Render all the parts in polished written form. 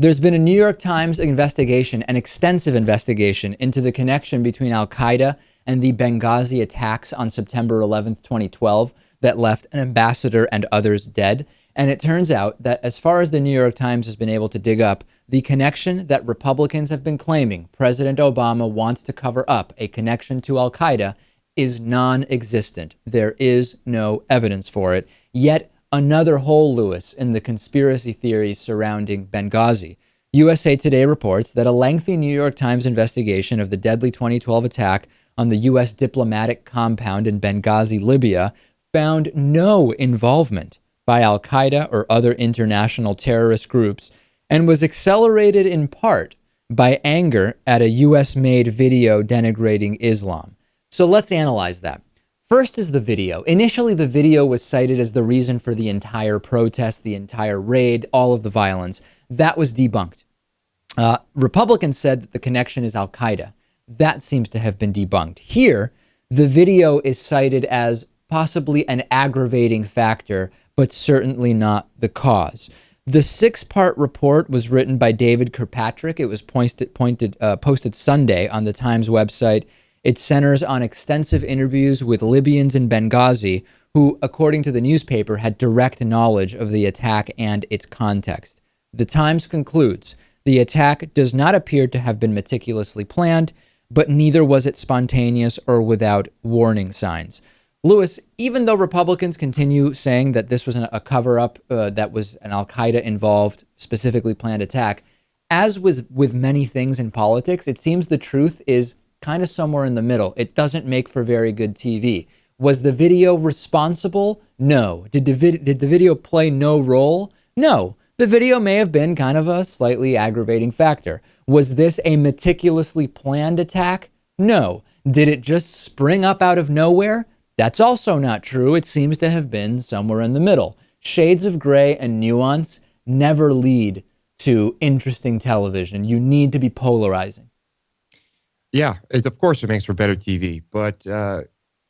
There's been a New York Times investigation, an extensive investigation into the connection between Al-Qaeda and the Benghazi attacks on September 11th, 2012 that left an ambassador and others dead. And it turns out that as far as the New York Times has been able to dig up, the connection that Republicans have been claiming President Obama wants to cover up, a connection to Al-Qaeda, is non-existent. There is no evidence for it. Yet another hole, Lewis, in the conspiracy theories surrounding Benghazi. USA Today reports that a lengthy New York Times investigation of the deadly 2012 attack on the U.S. diplomatic compound in Benghazi, Libya, found no involvement by Al-Qaeda or other international terrorist groups, and was accelerated in part by anger at a U.S.-made video denigrating Islam. So let's analyze that. First is the video. Initially, the video was cited as the reason for the entire protest, the entire raid, all of the violence. That was debunked. Republicans said that the connection is Al-Qaeda. That seems to have been debunked. Here, the video is cited as possibly an aggravating factor, but certainly not the cause. The 6-part report was written by David Kirkpatrick. It was posted Sunday on the Times website. It centers on extensive interviews with Libyans in Benghazi who, according to the newspaper, had direct knowledge of the attack and its context. The Times concludes, the attack does not appear to have been meticulously planned, but neither was it spontaneous or without warning signs. Lewis, even though Republicans continue saying that this was a cover-up, that was an Al-Qaeda involved, specifically planned attack, as with many things in politics, it seems the truth is kind of somewhere in the middle. It doesn't make for very good TV. Was the video responsible? No. Did the video play no role? No. The video may have been kind of a slightly aggravating factor. Was this a meticulously planned attack? No. Did it just spring up out of nowhere? That's also not true. It seems to have been somewhere in the middle. Shades of gray and nuance never lead to interesting television. You need to be polarizing. Yeah, of course it makes for better TV. But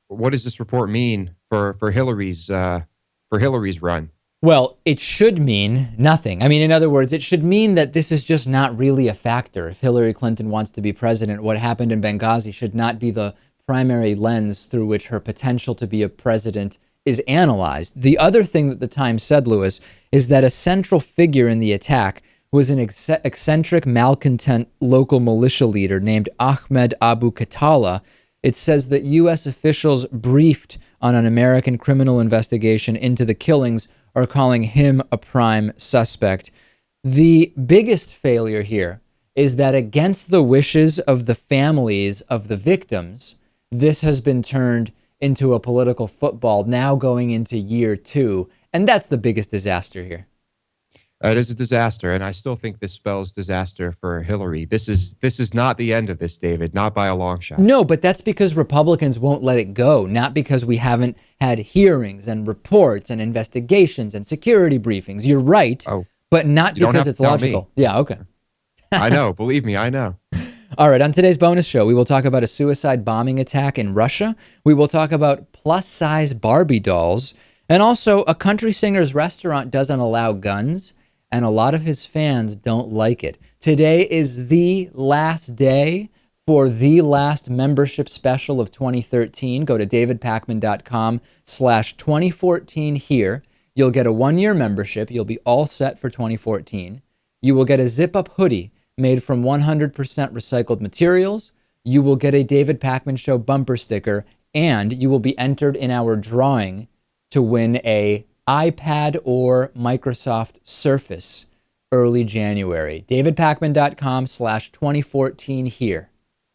what does this report mean for Hillary's run? Well, it should mean nothing. I mean, in other words, it should mean that this is just not really a factor. If Hillary Clinton wants to be president, what happened in Benghazi should not be the primary lens through which her potential to be a president is analyzed. The other thing that the Times said, Lewis, is that a central figure in the attack was an eccentric, malcontent local militia leader named Ahmed Abu Khattala. It says that U.S. officials briefed on an American criminal investigation into the killings are calling him a prime suspect. The biggest failure here is that against the wishes of the families of the victims, this has been turned into a political football now going into year 2. And that's the biggest disaster here. It is a disaster, and I still think this spells disaster for Hillary. This is not the end of this, David, not by a long shot. No, but that's because Republicans won't let it go, not because we haven't had hearings and reports and investigations and security briefings. You're right, but not because it's logical. Yeah, okay. I know. Believe me, I know. All right, on today's bonus show, we will talk about a suicide bombing attack in Russia. We will talk about plus-size Barbie dolls. And also, a country singer's restaurant doesn't allow guns, and a lot of his fans don't like it. Today is the last day for the last membership special of 2013. Go to davidpakman.com/2014 here. You'll get a 1-year membership. You'll be all set for 2014. You will get a zip-up hoodie made from 100% recycled materials. You will get a David Pakman Show bumper sticker, and you will be entered in our drawing to win a iPad or Microsoft Surface early January. davidpakman.com/2014 here.